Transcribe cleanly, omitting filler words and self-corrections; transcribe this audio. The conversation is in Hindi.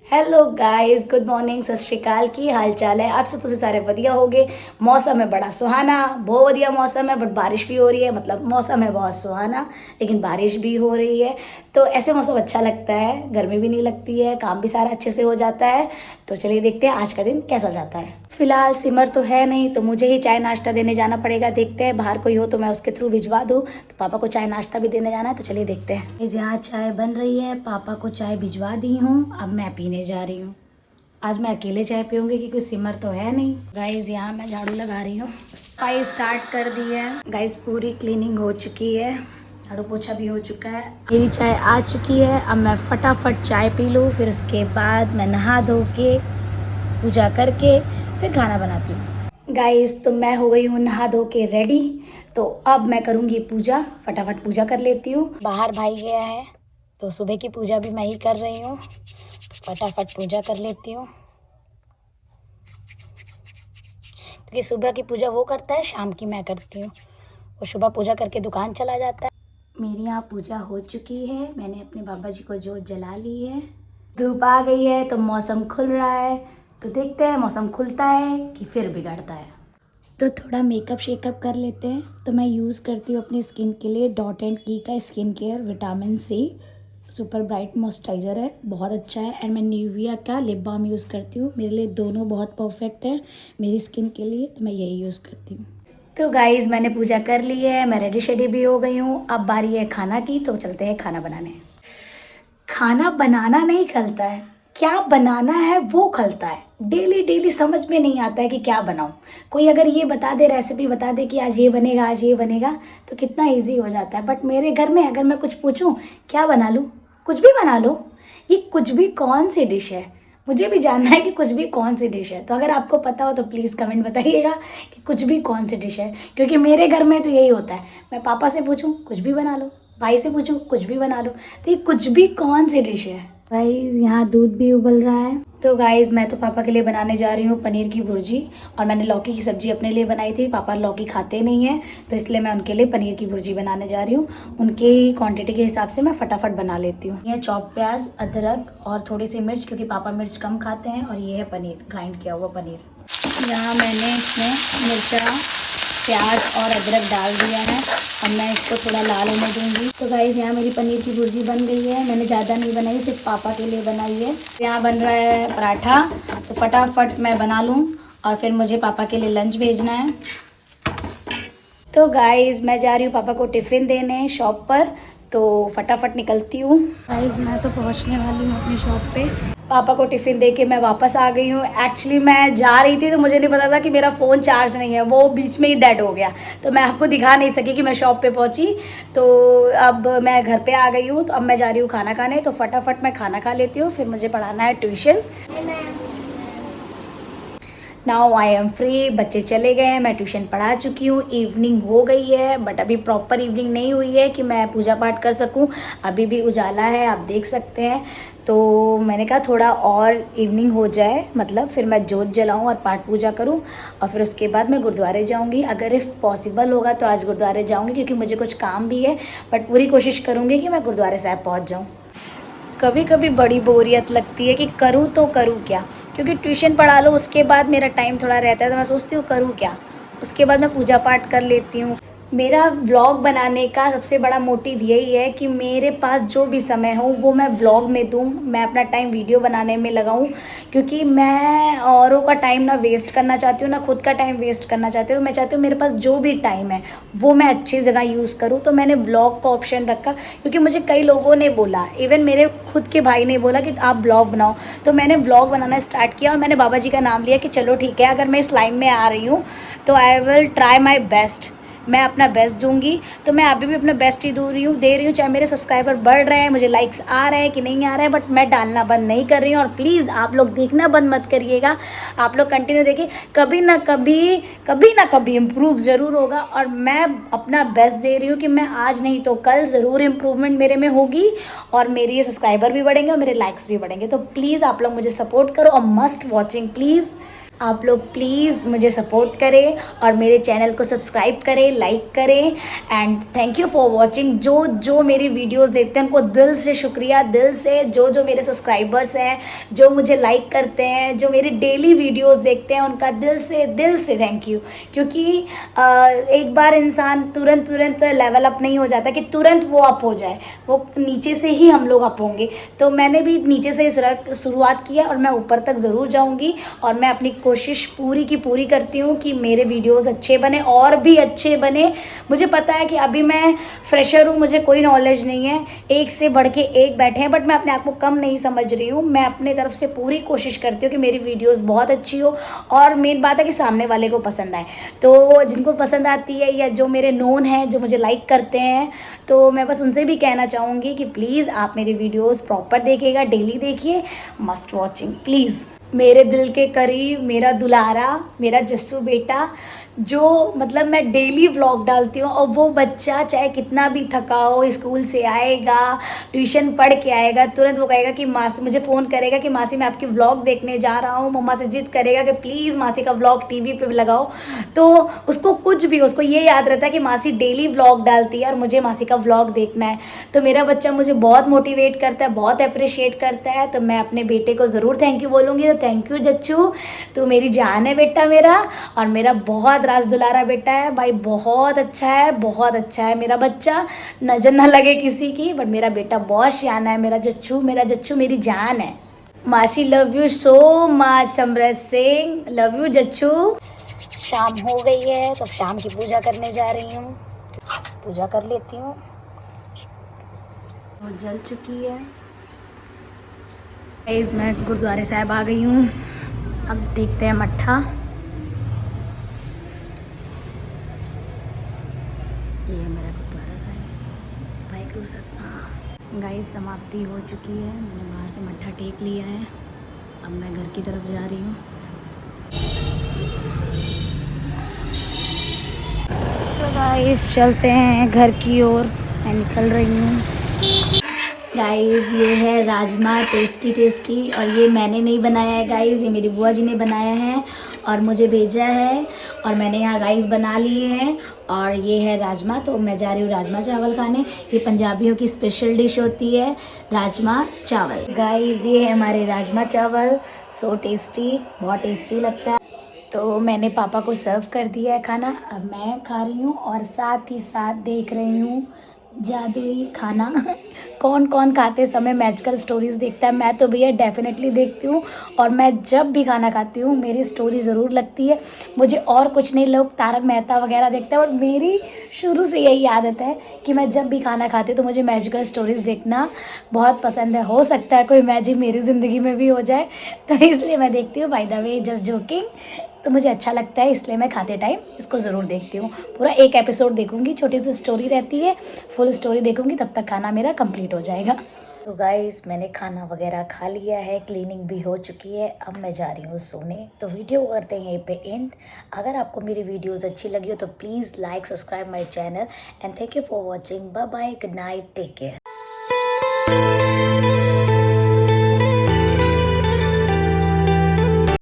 हेलो गाइस, गुड मॉर्निंग, सत श्री अकाल। की हाल चाल है? आप सब तुझे सारे वधिया हो गए। मौसम है बड़ा सुहाना, बहुत वधिया मौसम है, बट बारिश भी हो रही है। मतलब मौसम है बहुत सुहाना लेकिन बारिश भी हो रही है। तो ऐसे मौसम अच्छा लगता है, गर्मी भी नहीं लगती है, काम भी सारा अच्छे से हो जाता है। तो चलिए देखते हैं आज का दिन कैसा जाता है। फिलहाल सिमर तो है नहीं, तो मुझे ही चाय नाश्ता देने जाना पड़ेगा। देखते हैं बाहर कोई हो तो मैं उसके थ्रू भिजवा दूँ। तो पापा को चाय नाश्ता भी देने जाना है, तो चलिए देखते हैं। इस यहाँ चाय बन रही है, पापा को चाय भिजवा दी हूँ, अब मैं पीने जा रही हूँ। आज मैं अकेले चाय पीऊँगी क्योंकि सिमर तो है नहीं। गाइज यहाँ मैं झाड़ू लगा रही हूँ, सफाई स्टार्ट कर दी है। गाइज पूरी क्लीनिंग हो चुकी है, झाड़ू पोछा भी हो चुका है, मेरी चाय आ चुकी है। अब मैं फटाफट चाय पी लूँ, फिर उसके बाद मैं नहा धो के पूजा करके फिर खाना बनाती हूँ। गाइस तो मैं हो गई हूँ नहा धो के रेडी। तो अब मैं करूँगी पूजा, फटाफट पूजा कर लेती हूँ। बाहर भाई गया है तो सुबह की पूजा भी मैं ही कर रही हूँ, तो फटाफट पूजा कर लेती हूँ। क्योंकि सुबह की पूजा वो करता है, शाम की मैं करती हूँ। वो सुबह पूजा करके दुकान चला जाता है। मेरी यहाँ पूजा हो चुकी है, मैंने अपने बाबा जी को जोत जला ली है। धूप आ गई है तो मौसम खुल रहा है, तो देखते हैं मौसम खुलता है कि फिर बिगड़ता है। तो थोड़ा मेकअप शेकअप कर लेते हैं। तो मैं यूज़ करती हूँ अपनी स्किन के लिए डॉट एंड की का skin care vitamin C super bright moisturiser है, बहुत अच्छा है। एंड मैं निविया का लिप बाम यूज़ करती हूँ, मेरे लिए दोनों बहुत परफेक्ट है मेरी स्किन के लिए, तो मैं यही यूज़ करती हूँ। तो गाइज़ मैंने पूजा कर ली है, मैं रेडी शेडी भी हो गई हूँ। अब बारी है खाना की, तो चलते हैं खाना बनाने। खाना बनाना नहीं खलता है, क्या बनाना है वो खलता है। डेली डेली समझ में नहीं आता है कि क्या बनाऊं। कोई अगर ये बता दे, रेसिपी बता दे कि आज ये बनेगा आज ये बनेगा, तो कितना इजी हो जाता है। बट मेरे घर में अगर मैं कुछ पूछूं क्या बना लूं, कुछ भी बना लो। ये कुछ भी कौन सी डिश है, मुझे भी जानना है कि कुछ भी कौन सी डिश है। तो अगर आपको पता हो तो प्लीज़ कमेंट बताइएगा कि कुछ भी कौन सी डिश है। क्योंकि मेरे घर में तो यही होता है, मैं पापा से पूछूं कुछ भी बना लो, भाई से पूछूं कुछ भी बना लो। तो ये कुछ भी कौन सी डिश है। गाइस यहाँ दूध भी उबल रहा है। तो गाइस मैं तो पापा के लिए बनाने जा रही हूँ पनीर की भुर्जी, और मैंने लौकी की सब्जी अपने लिए बनाई थी। पापा लौकी खाते नहीं हैं, तो इसलिए मैं उनके लिए पनीर की भुर्जी बनाने जा रही हूँ। उनके क्वांटिटी के हिसाब से मैं फटाफट बना लेती हूँ। ये चॉप प्याज, अदरक और थोड़ी सी मिर्च, क्योंकि पापा मिर्च कम खाते हैं। और ये है पनीर, ग्राइंड किया हुआ पनीर। यहाँ मैंने इसमें मिर्चा, प्याज और अदरक डाल दिया है। अब मैं इसको थोड़ा लाल होने दूंगी। तो गाइस यहाँ मेरी पनीर की भुर्जी बन गई है, मैंने ज़्यादा नहीं बनाई, सिर्फ पापा के लिए बनाई है। यहाँ बन रहा है पराठा, तो फटाफट मैं बना लूँ और फिर मुझे पापा के लिए लंच भेजना है। तो गाइस मैं जा रही हूँ पापा को टिफ़िन देने शॉप पर, तो फटाफट निकलती हूँ। गाइस मैं तो पहुँचने वाली हूँ अपनी शॉप पे। पापा को टिफ़िन दे के मैं वापस आ गई हूँ। एक्चुअली मैं जा रही थी तो मुझे नहीं पता था कि मेरा फ़ोन चार्ज नहीं है, वो बीच में ही डेड हो गया, तो मैं आपको दिखा नहीं सकी कि मैं शॉप पे पहुँची। तो अब मैं घर पे आ गई हूँ, तो अब मैं जा रही हूँ खाना खाने। तो फटाफट मैं खाना खा लेती हूँ, फिर मुझे पढ़ाना है tuition. Now I am free, बच्चे चले गए हैं, मैं ट्यूशन पढ़ा चुकी हूँ, इवनिंग हो गई है। बट अभी प्रॉपर इवनिंग नहीं हुई है कि मैं पूजा पाठ कर सकूँ, अभी भी उजाला है, आप देख सकते हैं। तो मैंने कहा थोड़ा और इवनिंग हो जाए, मतलब फिर मैं जोत जलाऊँ और पाठ पूजा करूँ, और फिर उसके बाद मैं गुरुद्वारे जाऊँगी। अगर इफ़ पॉसिबल होगा तो आज गुरुद्वारे जाऊँगी, क्योंकि मुझे कुछ काम भी है। बट पूरी कोशिश करूँगी कि मैं गुरुद्वारे साहब पहुँच जाऊँ। कभी कभी बड़ी बोरियत लगती है कि करूँ तो करूँ क्या, क्योंकि ट्यूशन पढ़ा लो उसके बाद मेरा टाइम थोड़ा रहता है, तो मैं सोचती हूँ करूँ क्या। उसके बाद मैं पूजा पाठ कर लेती हूँ। मेरा व्लॉग बनाने का सबसे बड़ा मोटिव यही है कि मेरे पास जो भी समय हो वो मैं व्लॉग में दूँ, मैं अपना टाइम वीडियो बनाने में लगाऊँ। क्योंकि मैं औरों का टाइम ना वेस्ट करना चाहती हूँ, ना खुद का टाइम वेस्ट करना चाहती हूँ। मैं चाहती हूँ मेरे पास जो भी टाइम है वो मैं अच्छी जगह यूज़ करूँ। तो मैंने व्लॉग का ऑप्शन रखा, क्योंकि मुझे कई लोगों ने बोला, इवन मेरे खुद के भाई ने बोला कि आप व्लॉग बनाओ। तो मैंने व्लॉग बनाना स्टार्ट किया, और मैंने बाबा जी का नाम लिया कि चलो ठीक है, अगर मैं इस लाइन में आ रही हूँ तो I will try my best, मैं अपना बेस्ट दूंगी। तो मैं अभी भी अपना बेस्ट ही दे रही हूँ, चाहे मेरे सब्सक्राइबर बढ़ रहे हैं, मुझे लाइक्स आ रहे हैं कि नहीं आ रहे हैं, बट मैं डालना बंद नहीं कर रही हूँ। और प्लीज़ आप लोग देखना बंद मत करिएगा, आप लोग कंटिन्यू देखिए, कभी ना कभी इम्प्रूव ज़रूर होगा। और मैं अपना बेस्ट दे रही हूँ कि मैं आज नहीं तो कल ज़रूर इम्प्रूवमेंट मेरे में होगी, और मेरे सब्सक्राइबर भी बढ़ेंगे और मेरे लाइक्स भी बढ़ेंगे। तो प्लीज़ आप लोग मुझे सपोर्ट करो, और मस्ट वॉचिंग प्लीज़। आप लोग प्लीज़ मुझे सपोर्ट करें और मेरे चैनल को सब्सक्राइब करें, लाइक करें and thank you for watching. जो जो मेरी वीडियोस देखते हैं उनको दिल से शुक्रिया, दिल से। जो जो मेरे सब्सक्राइबर्स हैं, जो मुझे लाइक करते हैं, जो मेरी डेली वीडियोस देखते हैं, उनका दिल से थैंक यू। क्योंकि एक बार इंसान तुरंत लेवल अप नहीं हो जाता कि तुरंत वो अप हो जाए, वो नीचे से ही हम लोग अप होंगे। तो मैंने भी नीचे से शुरुआत की है और मैं ऊपर तक ज़रूर जाऊँगी और मैं अपनी कोशिश पूरी की पूरी करती हूँ कि मेरे वीडियोस अच्छे बने और भी अच्छे बने। मुझे पता है कि अभी मैं फ्रेशर हूँ, मुझे कोई नॉलेज नहीं है, एक से बढ़ के एक बैठे हैं, बट मैं अपने आप को कम नहीं समझ रही हूँ। मैं अपने तरफ से पूरी कोशिश करती हूँ कि मेरी वीडियोस बहुत अच्छी हो और मेन बात है कि सामने वाले को पसंद आए। तो जिनको पसंद आती है या जो मेरे नोन हैं, जो मुझे लाइक करते हैं, तो मैं बस उनसे भी कहना चाहूँगी कि प्लीज़ आप मेरी वीडियोस प्रॉपर देखिएगा, डेली देखिए, मस्ट वॉचिंग प्लीज़। मेरे दिल के करीब मेरा दुलारा, मेरा जस्सू बेटा, जो मतलब मैं डेली व्लॉग डालती हूँ और वो बच्चा चाहे कितना भी थका हो, स्कूल से आएगा, ट्यूशन पढ़ के आएगा, तुरंत वो कहेगा कि मासी, मुझे फ़ोन करेगा कि मासी मैं आपकी व्लॉग देखने जा रहा हूँ। मम्मा से जिद करेगा कि प्लीज़ मासी का व्लॉग टीवी पे लगाओ। तो उसको कुछ भी, उसको ये याद रहता है कि मासी डेली व्लॉग डालती है और मुझे मासी का व्लॉग देखना है। तो मेरा बच्चा मुझे बहुत मोटिवेट करता है, बहुत अप्रिशिएट करता है। तो मैं अपने बेटे को ज़रूर थैंक यू बोलूँगी। तो थैंक यू जच्चू, तू मेरी जान है बेटा मेरा, और मेरा बहुत राज दुलारा बेटा है भाई, बहुत अच्छा है, बहुत अच्छा है मेरा बच्चा। नजर ना लगे किसी की, बट मेरा बेटा बहुत सियाना है, मेरा जच्चू मेरी जान है। मासी love you so much Samrat Singh, love you जच्चू। शाम हो गई है तो शाम की पूजा करने जा रही हूँ, पूजा कर लेती हूँ। और जल चुकी है। गाइस मैं गुरुद्वारे साहब आ गई हूँ, अब देखते हैं मट्ठा। ये है मेरा गुरुद्वारा साहब, वाहिगुरु सतनाम। गाइस समाप्ति हो चुकी है, मैंने बाहर से मट्ठा टेक लिया है, अब मैं घर की तरफ जा रही हूँ। तो गाइस चलते हैं घर की ओर, मैं निकल रही हूँ। गाइस ये है राजमा, टेस्टी, और ये मैंने नहीं बनाया है गाइस, ये मेरी बुआ जी ने बनाया है और मुझे भेजा है। और मैंने यहाँ राइस बना लिए हैं और ये है राजमा। तो मैं जा रही हूँ राजमा चावल खाने। ये पंजाबियों की स्पेशल डिश होती है राजमा चावल। गाइस ये है हमारे राजमा चावल, सो टेस्टी, बहुत टेस्टी लगता है। तो मैंने पापा को सर्व कर दिया है खाना, अब मैं खा रही हूँ और साथ ही साथ देख रही हूँ जादुई खाना। कौन कौन खाते समय मैजिकल स्टोरीज़ देखता है, मैं तो भैया डेफिनेटली देखती हूँ। और मैं जब भी खाना खाती हूँ मेरी स्टोरी ज़रूर लगती है मुझे, और कुछ नहीं। लोग तारक मेहता वगैरह देखते हैं और मेरी शुरू से यही आदत है कि मैं जब भी खाना खाती हूँ तो मुझे मैजिकल स्टोरीज़ देखना बहुत पसंद है। हो सकता है कोई मैजिक मेरी ज़िंदगी में भी हो जाए, तो इसलिए मैं देखती हूँ। By the way just joking, तो मुझे अच्छा लगता है इसलिए मैं खाते टाइम इसको ज़रूर देखती हूँ। पूरा एक एपिसोड देखूँगी, छोटी सी स्टोरी रहती है, फुल स्टोरी देखूँगी, तब तक खाना मेरा कंप्लीट हो जाएगा। तो गाइस मैंने खाना वगैरह खा लिया है, क्लीनिंग भी हो चुकी है, अब मैं जा रही हूँ सोने। तो वीडियो करते हैं यहीं पे एंड। अगर आपको मेरी वीडियोस अच्छी लगी हो तो please like, subscribe my channel and thank you for watching. Bye bye, good night, take care.